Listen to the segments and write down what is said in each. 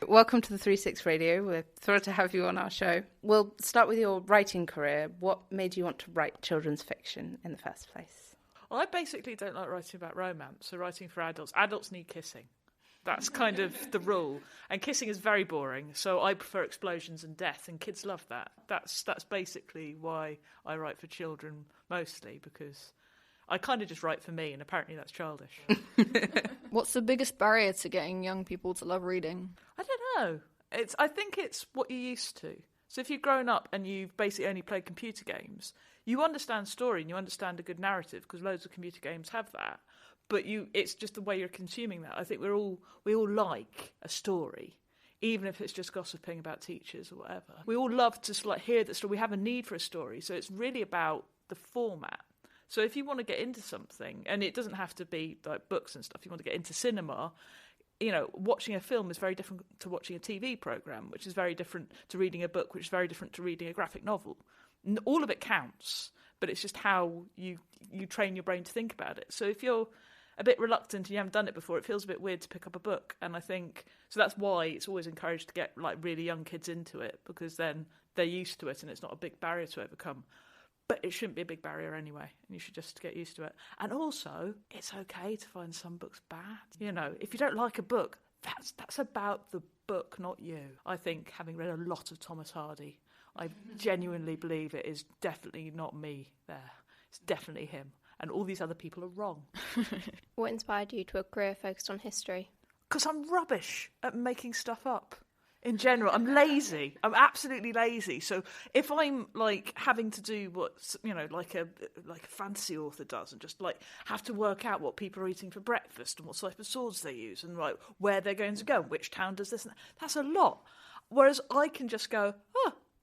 welcome to the 3 6 Radio. We're thrilled to have you on our show. We'll start with your writing career. What made you want to write children's fiction in the first place? Well, I basically don't like writing about romance, so writing for adults. Adults need kissing. That's kind of the rule. And kissing is very boring, so I prefer explosions and death, and kids love that. That's basically why I write for children mostly, because I kind of just write for me, and apparently that's childish. What's the biggest barrier to getting young people to love reading? I don't know. I think it's what you're used to. So if you've grown up and you've basically only played computer games, you understand story and you understand a good narrative, because loads of computer games have that. But it's just the way you're consuming that. I think we all like a story, even if it's just gossiping about teachers or whatever. We all love to hear the story. We have a need for a story. So it's really about the format. So if you want to get into something, and it doesn't have to be like books and stuff, you want to get into cinema, watching a film is very different to watching a TV programme, which is very different to reading a book, which is very different to reading a graphic novel. All of it counts, but it's just how you train your brain to think about it. So if you're a bit reluctant and you haven't done it before, it feels a bit weird to pick up a book. And I think, so that's why it's always encouraged to get like really young kids into it, because then they're used to it and it's not a big barrier to overcome. But it shouldn't be a big barrier anyway, and you should just get used to it. And also, it's okay to find some books bad. If you don't like a book, that's about the book, not you. I think, having read a lot of Thomas Hardy, I genuinely believe it is definitely not me there. It's definitely him. And all these other people are wrong. What inspired you to a career focused on history? Because I'm rubbish at making stuff up. In general, I'm lazy. I'm absolutely lazy. So if I'm like having to do what like a fantasy author does, and just like have to work out what people are eating for breakfast and what type of swords they use, and like where they're going to go, which town does this, and that's a lot. Whereas I can just go,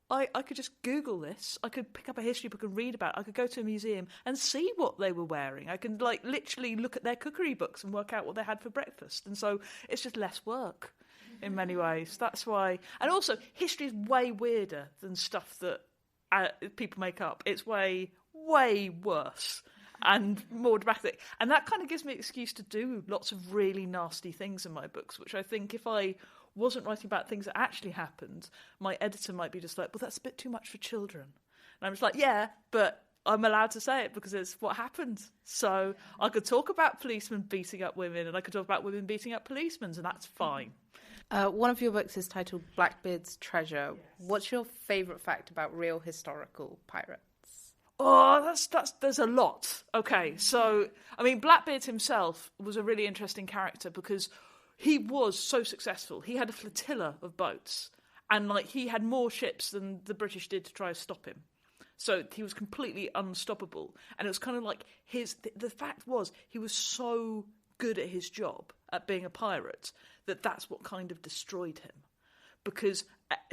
I could just Google this. I could pick up a history book and read about it. I could go to a museum and see what they were wearing. I can like literally look at their cookery books and work out what they had for breakfast. And so it's just less work in many ways. That's why. And also, history is way weirder than stuff that people make up. It's way, way worse and more dramatic. And that kind of gives me an excuse to do lots of really nasty things in my books, which I think if I wasn't writing about things that actually happened, my editor might be just like, well, that's a bit too much for children. And I'm just like, yeah, but I'm allowed to say it because it's what happened. So I could talk about policemen beating up women, and I could talk about women beating up policemen, and that's fine. One of your books is titled Blackbeard's Treasure. Yes. What's your favourite fact about real historical pirates? Oh, there's a lot. Okay, so, I mean, Blackbeard himself was a really interesting character because he was so successful. He had a flotilla of boats, and like he had more ships than the British did to try to stop him. So he was completely unstoppable. And it was kind of like the fact was he was so good at his job, at being a pirate, that's what kind of destroyed him. Because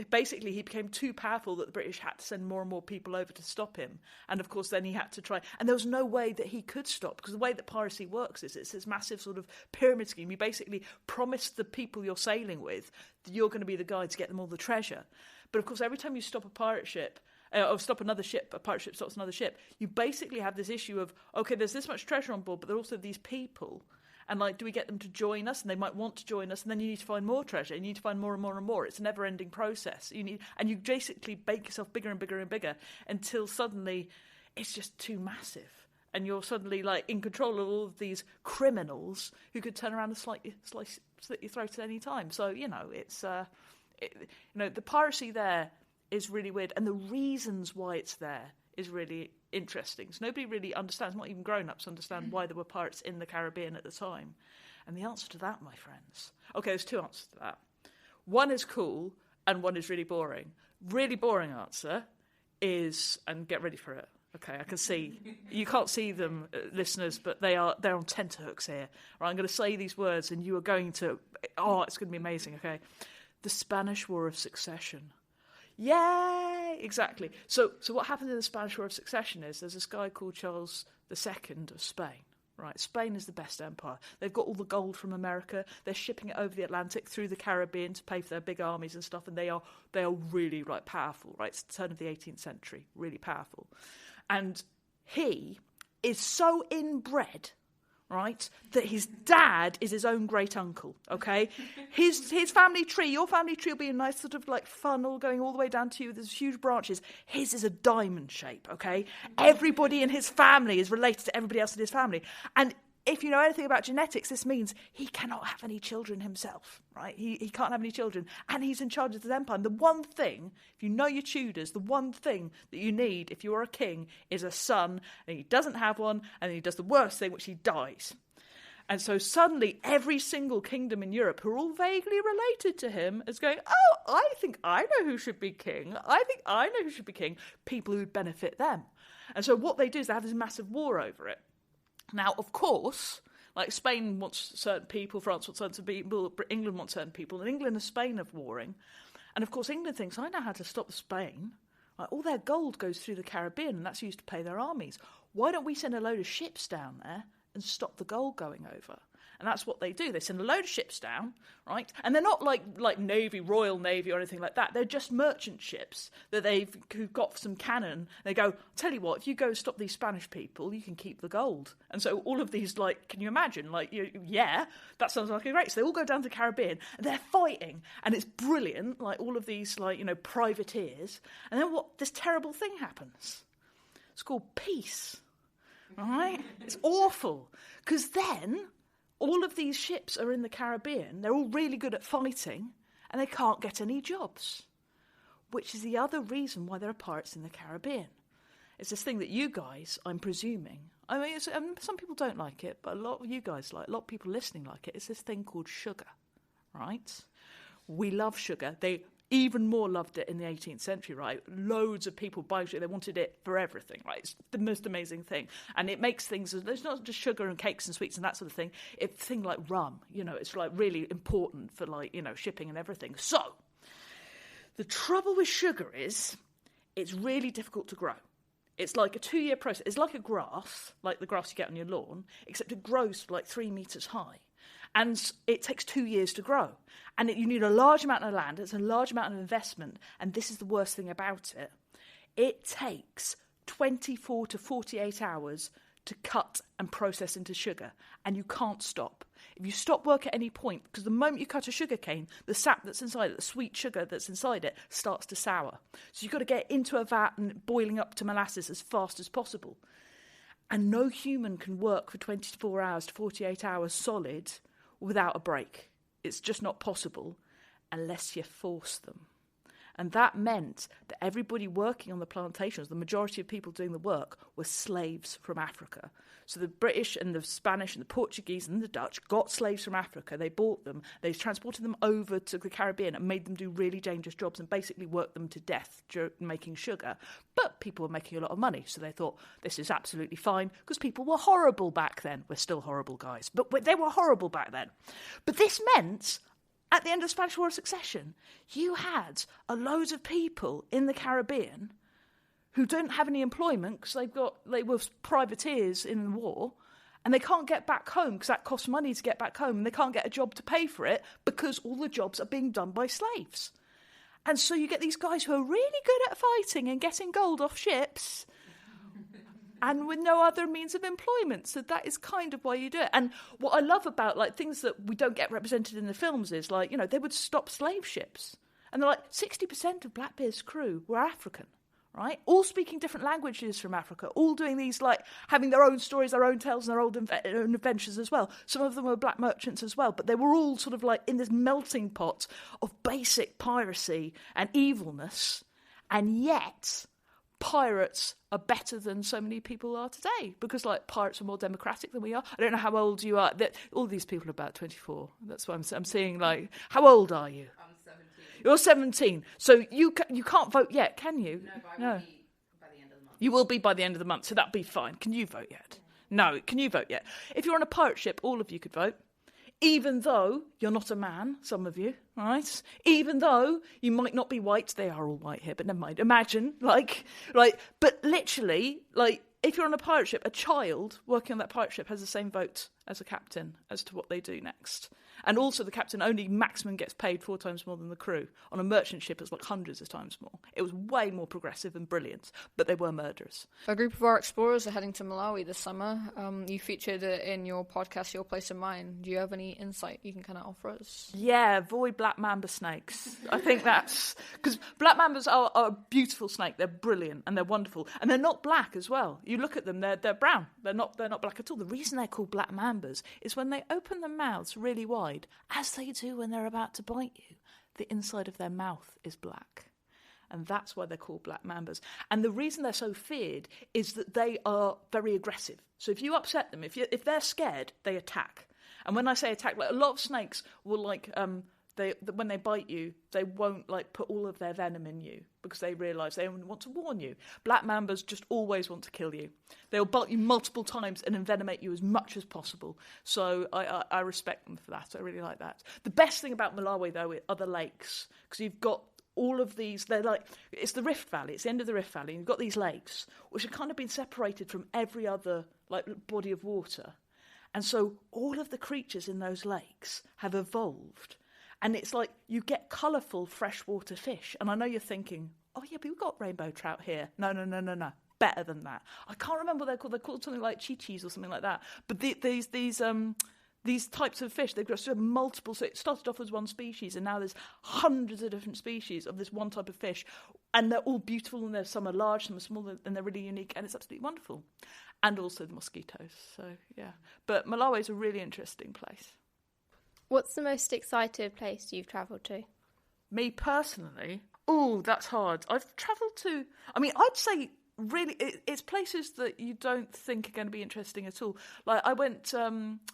basically he became too powerful that the British had to send more and more people over to stop him. And of course then he had to try, and there was no way that he could stop, because the way that piracy works is it's this massive sort of pyramid scheme. You basically promise the people you're sailing with that you're going to be the guy to get them all the treasure. But of course every time you stop a pirate ship, or stop another ship, a pirate ship stops another ship, you basically have this issue of, okay, there's this much treasure on board, but there are also these people. And like, do we get them to join us? And they might want to join us, and then you need to find more treasure. You need to find more and more and more. It's a never-ending process. And you basically bake yourself bigger and bigger and bigger until suddenly it's just too massive, and you're suddenly like in control of all of these criminals who could turn around and slit your throat at any time. So it's the piracy there is really weird, and the reasons why it's there is really interesting. So nobody really understands, not even grown-ups understand why there were pirates in the Caribbean at the time. And the answer to that, my friends... Okay, there's two answers to that. One is cool, and one is really boring. Really boring answer is... And get ready for it. Okay, I can see... You can't see them, listeners, but they're on tenterhooks here. Right, I'm going to say these words, and you are going to... Oh, it's going to be amazing, okay? The Spanish War of Succession. Yay! Exactly. So what happened in the Spanish War of Succession is there's this guy called Charles II of Spain. Right, Spain is the best empire. They've got all the gold from America. They're shipping it over the Atlantic through the Caribbean to pay for their big armies and stuff, and they are really like powerful. Right, it's the turn of the 18th century, really powerful. And he is so inbred, right, that his dad is his own great uncle, okay? His family tree, your family tree will be a nice sort of like funnel going all the way down to you. There's huge branches. His is a diamond shape, okay? Everybody in his family is related to everybody else in his family. And if you know anything about genetics, this means he cannot have any children himself, right? He can't have any children, and he's in charge of his empire. And the one thing, if you know your Tudors, the one thing that you need if you are a king is a son, and he doesn't have one, and he does the worst thing, which he dies. And so suddenly every single kingdom in Europe who are all vaguely related to him is going, oh, I think I know who should be king. I think I know who should be king. People who would benefit them. And so what they do is they have this massive war over it. Now, of course, like Spain wants certain people, France wants certain people, England wants certain people, and England and Spain are warring. And of course, England thinks, I know how to stop Spain. Like, all their gold goes through the Caribbean, and that's used to pay their armies. Why don't we send a load of ships down there and stop the gold going over? And that's what they do. They send a load of ships down, right? And they're not like Navy, Royal Navy or anything like that. They're just merchant ships that who've got some cannon. They go, tell you what, if you go stop these Spanish people, you can keep the gold. And so all of these, like, can you imagine? Like, yeah, that sounds like a great. So they all go down to the Caribbean and they're fighting. And it's brilliant, like all of these, like, privateers. And then this terrible thing happens. It's called peace, right? It's awful. Because then all of these ships are in the Caribbean. They're all really good at fighting, and they can't get any jobs, which is the other reason why there are pirates in the Caribbean. It's this thing that you guys, I'm presuming, I mean, some people don't like it, but a lot of you guys like, a lot of people listening like it. It's this thing called sugar, right? We love sugar. They even more loved it in the 18th century, right? Loads of people buying sugar. They wanted it for everything, right? It's the most amazing thing. And it makes things, there's not just sugar and cakes and sweets and that sort of thing. It's a thing like rum, it's like really important for like, shipping and everything. So the trouble with sugar is it's really difficult to grow. It's like a 2-year process. It's like a grass, like the grass you get on your lawn, except it grows like 3 meters high. And it takes 2 years to grow. And you need a large amount of land. It's a large amount of investment. And this is the worst thing about it. It takes 24 to 48 hours to cut and process into sugar. And you can't stop. If you stop work at any point, because the moment you cut a sugar cane, the sap that's inside it, the sweet sugar that's inside it, starts to sour. So you've got to get into a vat and boiling up to molasses as fast as possible. And no human can work for 24 hours to 48 hours solid without a break. It's just not possible unless you force them. And that meant that everybody working on the plantations, the majority of people doing the work, were slaves from Africa. So the British and the Spanish and the Portuguese and the Dutch got slaves from Africa. They bought them. They transported them over to the Caribbean and made them do really dangerous jobs and basically worked them to death making sugar. But people were making a lot of money. So they thought, this is absolutely fine because people were horrible back then. We're still horrible guys, but they were horrible back then. But this meant, at the end of the Spanish War of Succession, you had a load of people in the Caribbean who don't have any employment because they were privateers in the war, and they can't get back home because that costs money to get back home, and they can't get a job to pay for it because all the jobs are being done by slaves. And so you get these guys who are really good at fighting and getting gold off ships and with no other means of employment. So that is kind of why you do it. And what I love about like things that we don't get represented in the films is like, they would stop slave ships. And they're like, 60% of Blackbeard's crew were African, right? All speaking different languages from Africa, all doing these, like, having their own stories, their own tales, and their own adventures as well. Some of them were black merchants as well, but they were all sort of like in this melting pot of basic piracy and evilness. And yet pirates are better than so many people are today because, like, pirates are more democratic than we are. I don't know how old you are. All these people are about 24. That's why I'm seeing, like, how old are you? I'm 17. You're 17. So you can't vote yet, can you? No, but I will be by the end of the month. You will be by the end of the month, so that'll be fine. Can you vote yet? No. Can you vote yet? If you're on a pirate ship, all of you could vote. Even though you're not a man, some of you, right? Even though you might not be white, they are all white here, but never mind. Imagine, but literally, like, if you're on a pirate ship, a child working on that pirate ship has the same vote as a captain as to what they do next. And also the captain only maximum gets paid 4 times more than the crew. On a merchant ship, it's like hundreds of times more. It was way more progressive and brilliant, but they were murderers. A group of our explorers are heading to Malawi this summer. You featured it in your podcast, Your Place in Mine. Do you have any insight you can kind of offer us? Yeah, avoid black mamba snakes. I think that's... Because black mambas are a beautiful snake. They're brilliant and they're wonderful. And they're not black as well. You look at them, they're brown. They're not black at all. The reason they're called black mambas is when they open their mouths really wide, as they do when they're about to bite you, the inside of their mouth is black. And that's why they're called black mambas. And the reason they're so feared is that they are very aggressive. So if you upset them, if they're scared, they attack. And when I say attack, like a lot of snakes will when they bite you, they won't put all of their venom in you because they realise they only want to warn you. Black mambas just always want to kill you. They'll bite you multiple times and envenomate you as much as possible. So I respect them for that. I really like that. The best thing about Malawi, though, are the lakes, because you've got all of these, it's the Rift Valley, it's the end of the Rift Valley, and you've got these lakes, which have kind of been separated from every other body of water. And so all of the creatures in those lakes have evolved. And it's like you get colourful freshwater fish. And I know you're thinking, oh, yeah, but we've got rainbow trout here. No. Better than that. I can't remember what they're called. They're called something like chichis or something like that. But these types of fish, they've got multiple. So it started off as one species, and now there's hundreds of different species of this one type of fish. And they're all beautiful, and some are large, some are small, and they're really unique. And it's absolutely wonderful. And also the mosquitoes. So, yeah. But Malawi is a really interesting place. What's the most excited place you've travelled to? Me personally? Oh, that's hard. I've travelled to... I'd say really it's places that you don't think are going to be interesting at all. Like I went...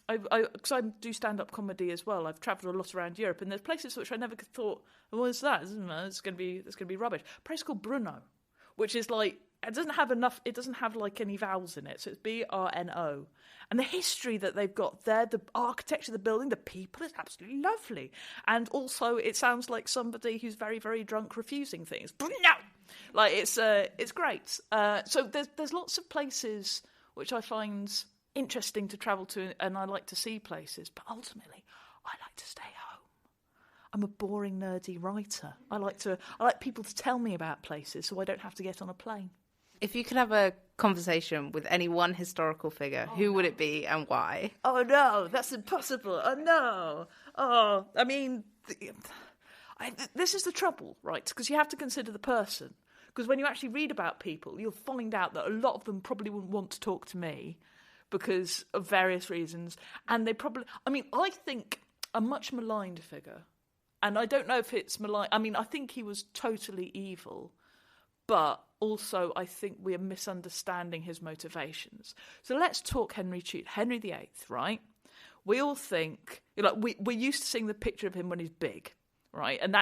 because I do stand-up comedy as well. I've travelled a lot around Europe, and there's places which I never thought, what is that? It's going to be rubbish. A place called Brno, which is it doesn't have any vowels in it, so it's Brno. And the history that they've got there, the architecture of the building, the people, is absolutely lovely. And also, it sounds like somebody who's very, very drunk refusing things. But no! It's great. So there's lots of places which I find interesting to travel to, and I like to see places. But ultimately, I like to stay home. I'm a boring, nerdy writer. I like people to tell me about places so I don't have to get on a plane. If you could have a conversation with any one historical figure, who would it be and why? Oh, no, that's impossible. Oh, no. Oh, this is the trouble, right? Because you have to consider the person. Because when you actually read about people, you'll find out that a lot of them probably wouldn't want to talk to me because of various reasons. And they probably... I think a much maligned figure, and I don't know if it's malign... I think he was totally evil, but also I think we are misunderstanding his motivations. So let's talk Henry VIII, right? We all think, we're used to seeing the picture of him when he's big, right? And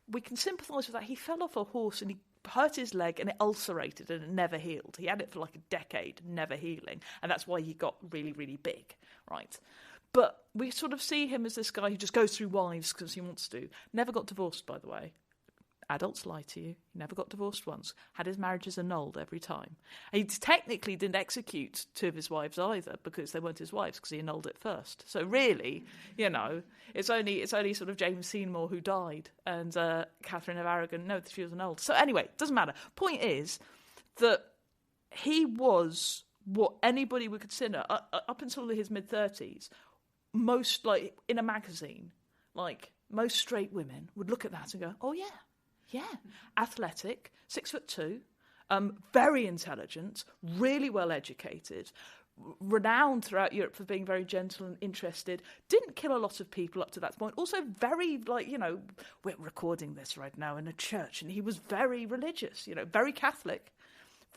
we can sympathise with that. He fell off a horse and he hurt his leg and it ulcerated and it never healed. He had it for a decade, never healing. And that's why he got really, really big, right? But we sort of see him as this guy who just goes through wives because he wants to. Never got divorced, by the way. Adults lie to you. He never got divorced once. Had his marriages annulled every time. He technically didn't execute 2 of his wives either because they weren't his wives because he annulled it first. So really, it's only sort of James Seymour who died and Catherine of Aragon. No, she was annulled. So anyway, doesn't matter. Point is that he was what anybody would consider up until his mid-30s. Most in a magazine, most straight women would look at that and go, "Oh yeah. Yeah, athletic, 6'2", very intelligent, really well educated, renowned throughout Europe for being very gentle and interested, didn't kill a lot of people up to that point, also very, we're recording this right now in a church, and he was very religious, very Catholic,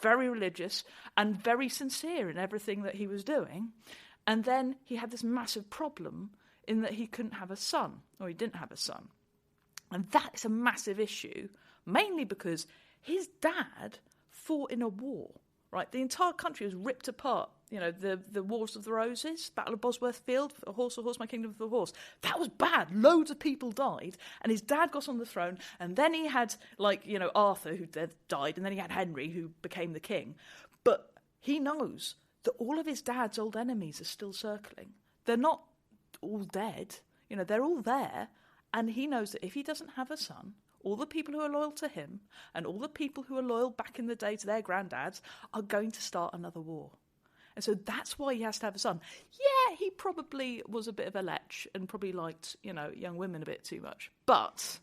very religious, and very sincere in everything that he was doing. And then he had this massive problem in that he couldn't have a son, or he didn't have a son. And that is a massive issue, mainly because his dad fought in a war, right? The entire country was ripped apart. The Wars of the Roses, Battle of Bosworth Field, A Horse, My Kingdom for a Horse. That was bad. Loads of people died. And his dad got on the throne. And then he had, Arthur, who died. And then he had Henry, who became the king. But he knows that all of his dad's old enemies are still circling. They're not all dead. They're all there. And he knows that if he doesn't have a son, all the people who are loyal to him and all the people who are loyal back in the day to their granddads are going to start another war. And so that's why he has to have a son. Yeah, he probably was a bit of a lech and probably liked, young women a bit too much. But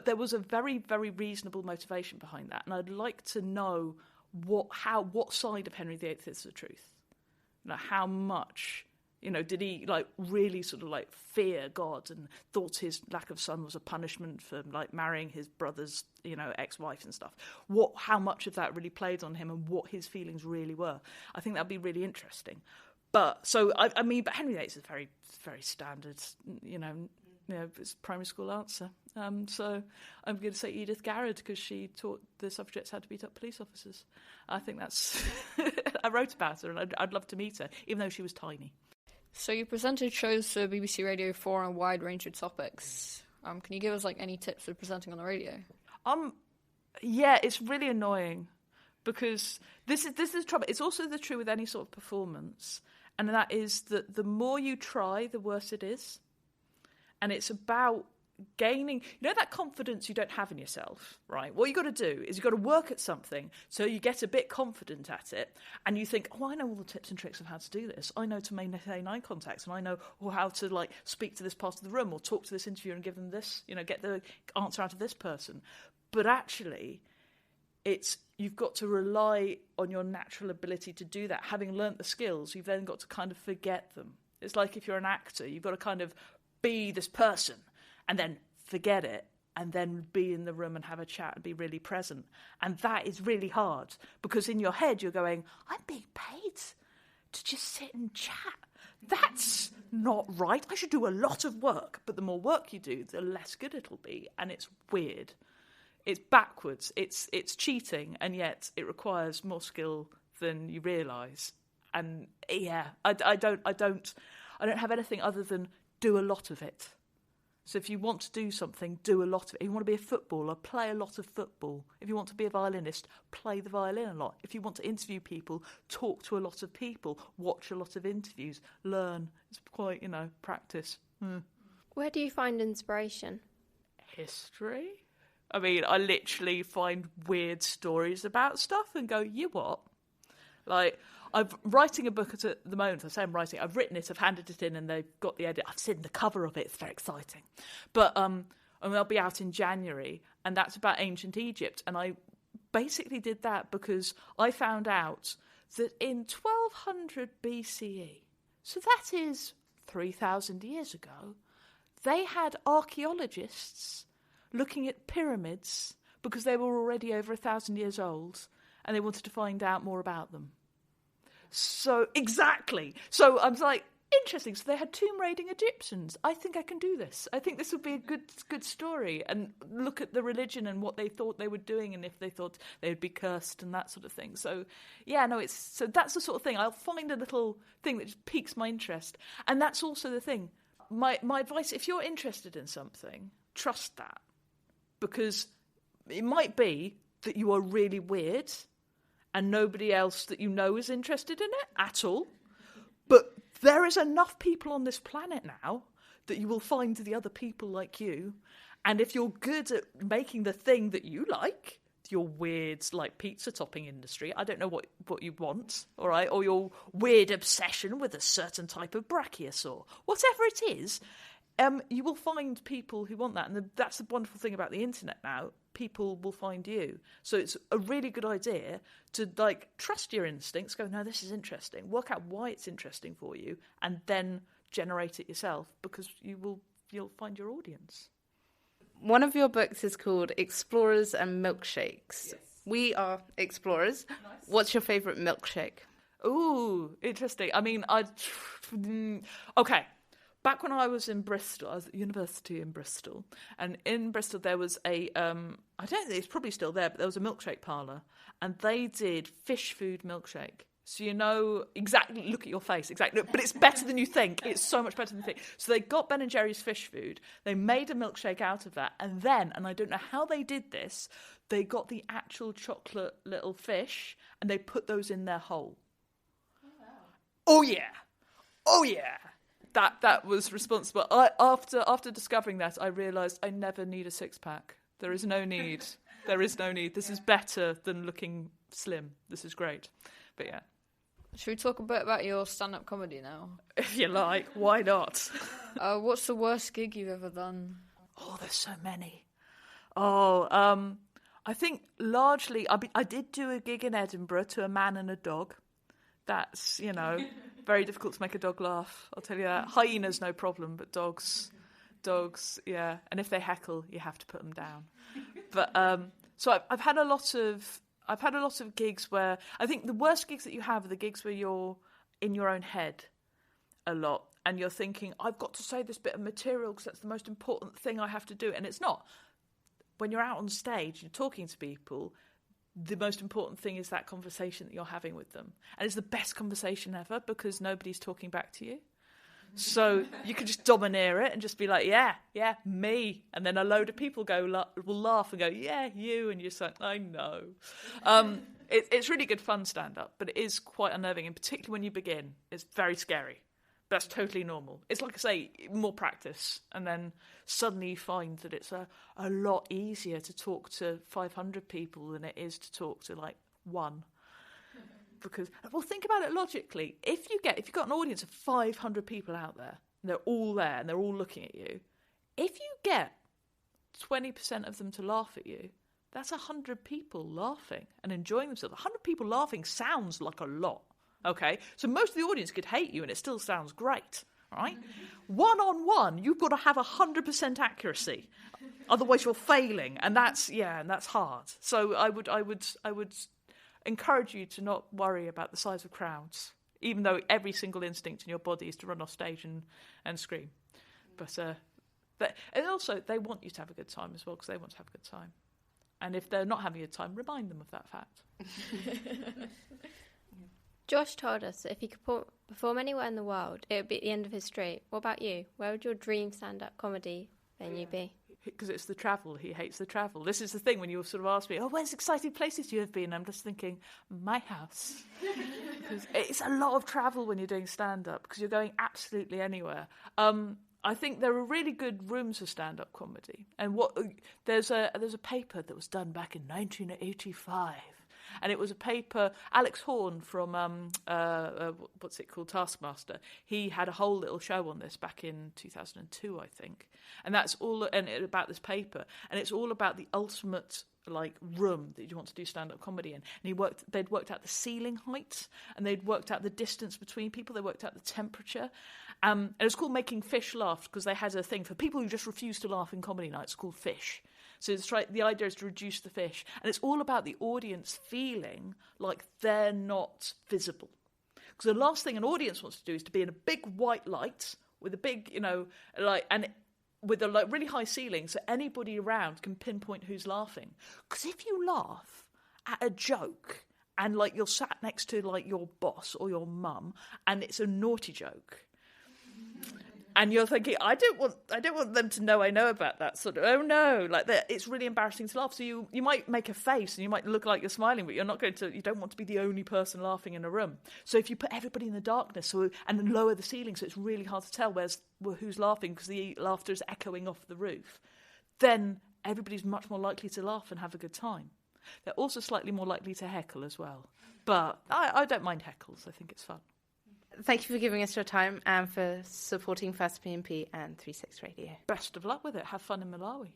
there was a very, very reasonable motivation behind that. And I'd like to know what side of Henry VIII is the truth. How much, did he really sort of fear God and thought his lack of son was a punishment for marrying his brother's, ex-wife and stuff? How much of that really played on him and what his feelings really were? I think that'd be really interesting. But Henry VIII is a very, very standard, it's a primary school answer. So I'm going to say Edith Garrett because she taught the suffragettes how to beat up police officers. I think that's... I wrote about her and I'd love to meet her, even though she was tiny. So you presented shows for BBC Radio 4 on a wide range of topics. Can you give us any tips for presenting on the radio? Yeah, it's really annoying because this is the trouble. It's also the truth with any sort of performance, and that is that the more you try, the worse it is. And it's about gaining, that confidence you don't have in yourself, right? What you got to do is you got to work at something so you get a bit confident at it, and you think, I know all the tips and tricks of how to do this. I know to maintain eye contact, and I know how to speak to this part of the room or talk to this interviewer and give them this, get the answer out of this person. But actually, you've got to rely on your natural ability to do that. Having learnt the skills, you've then got to kind of forget them. It's like if you're an actor, you've got to kind of be this person and then forget it and then be in the room and have a chat and be really present. And that is really hard because in your head you're going, I'm being paid to just sit and chat. That's not right. I should do a lot of work. But the more work you do, the less good it'll be. And it's weird. It's backwards. It's cheating, and yet it requires more skill than you realise. And yeah, I don't have anything other than do a lot of it. So if you want to do something, do a lot of it. If you want to be a footballer, play a lot of football. If you want to be a violinist, play the violin a lot. If you want to interview people, talk to a lot of people, watch a lot of interviews, learn. It's quite, practice. Where do you find inspiration? History. I literally find weird stories about stuff and go, you what? I'm writing a book at the moment. I say I'm writing. I've written it. I've handed it in, and they've got the edit. I've seen the cover of it. It's very exciting. But they'll be out in January, and that's about ancient Egypt. And I basically did that because I found out that in 1200 BCE, so that is 3,000 years ago, they had archaeologists looking at pyramids because they were already over 1,000 years old, and they wanted to find out more about them. So, exactly. So I was like, interesting. So they had tomb raiding Egyptians. I think I can do this. I think this would be a good story. And look at the religion and what they thought they were doing and if they thought they would be cursed and that sort of thing. So, yeah, no, so that's the sort of thing. I'll find a little thing that just piques my interest. And that's also the thing. My advice, if you're interested in something, trust that. Because it might be that you are really weird and nobody else that you know is interested in it at all. But there is enough people on this planet now that you will find the other people like you. And if you're good at making the thing that you like, your weird, pizza topping industry, I don't know what you want, all right? Or your weird obsession with a certain type of brachiosaur. Whatever it is, you will find people who want that. And that's the wonderful thing about the internet now. People will find you. So it's a really good idea to trust your instincts, go, no, this is interesting, work out why it's interesting for you, and then generate it yourself because you'll find your audience. One of your books is called Explorers and Milkshakes. Yes. We are explorers. Nice. What's your favourite milkshake? Ooh, interesting. Okay. Back when I was in Bristol, I was at university in Bristol, and in Bristol there was I don't think it's probably still there, but there was a milkshake parlour, and they did fish food milkshake. So exactly, look at your face, exactly, but it's better than you think. It's so much better than you think. So they got Ben & Jerry's fish food, they made a milkshake out of that, and then, and I don't know how they did this, they got the actual chocolate little fish, and they put those in their hole. oh yeah. That was responsible. After discovering that, I realised I never need a six-pack. There is no need. This is better than looking slim. This is great. But yeah. Should we talk a bit about your stand-up comedy now? If you like, why not? What's the worst gig you've ever done? Oh, there's so many. I think largely, I did do a gig in Edinburgh to a man and a dog. That's, very difficult to make a dog laugh, I'll tell you that. Hyenas, no problem, but dogs, yeah. And if they heckle, you have to put them down. But so I've had a lot of gigs where I think the worst gigs that you have are the gigs where you're in your own head a lot and you're thinking, I've got to say this bit of material because that's the most important thing I have to do, and it's not. When you're out on stage, you're talking to people, the most important thing is that conversation that you're having with them. And it's the best conversation ever because nobody's talking back to you. So you can just domineer it and just be like, yeah, me. And then a load of people will laugh and go, yeah, you. And you're just like, I know. It's really good fun stand-up, but it is quite unnerving. And particularly when you begin, it's very scary. That's totally normal. It's like I say, more practice. And then suddenly you find that it's a lot easier to talk to 500 people than it is to talk to like one. Because, well, think about it logically. If you've got an audience of 500 people out there, and they're all there and they're all looking at you, if you get 20% of them to laugh at you, that's 100 people laughing and enjoying themselves. 100 people laughing sounds like a lot. Okay, so most of the audience could hate you and it still sounds great, right? One-on-one, you've got to have 100% accuracy. Otherwise you're failing, and that's hard. So I would encourage you to not worry about the size of crowds, even though every single instinct in your body is to run off stage and scream. But and also they want you to have a good time as well, because they want to have a good time. And if they're not having a good time, remind them of that fact. Josh told us that if he could perform anywhere in the world, it would be at the end of his street. What about you? Where would your dream stand-up comedy venue be? Because it's the travel. He hates the travel. This is the thing when you sort of ask me, where's exciting places you have been? I'm just thinking, my house. Because it's a lot of travel when you're doing stand-up, because you're going absolutely anywhere. I think there are really good rooms of stand-up comedy. And there's a paper that was done back in 1985. And it was a paper, Alex Horn from, what's it called, Taskmaster. He had a whole little show on this back in 2002, I think. And that's all, about this paper. And it's all about the ultimate, room that you want to do stand-up comedy in. And they'd worked out the ceiling height, and they'd worked out the distance between people. They worked out the temperature. And it was called Making Fish Laugh, because they had a thing for people who just refuse to laugh in comedy nights called Fish. So the idea is to reduce the fish. And it's all about the audience feeling like they're not visible. Because the last thing an audience wants to do is to be in a big white light with a big, and with a really high ceiling so anybody around can pinpoint who's laughing. Because if you laugh at a joke and you're sat next to your boss or your mum and it's a naughty joke, and you're thinking, I don't want them to know I know about that sort of. Oh no, it's really embarrassing to laugh. So you might make a face and you might look like you're smiling, but you're not going to. You don't want to be the only person laughing in a room. So if you put everybody in the darkness, and lower the ceiling, so it's really hard to tell who's laughing because the laughter is echoing off the roof, then everybody's much more likely to laugh and have a good time. They're also slightly more likely to heckle as well. But I don't mind heckles. I think it's fun. Thank you for giving us your time and for supporting First PMP and 3 6 Radio. Best of luck with it. Have fun in Malawi.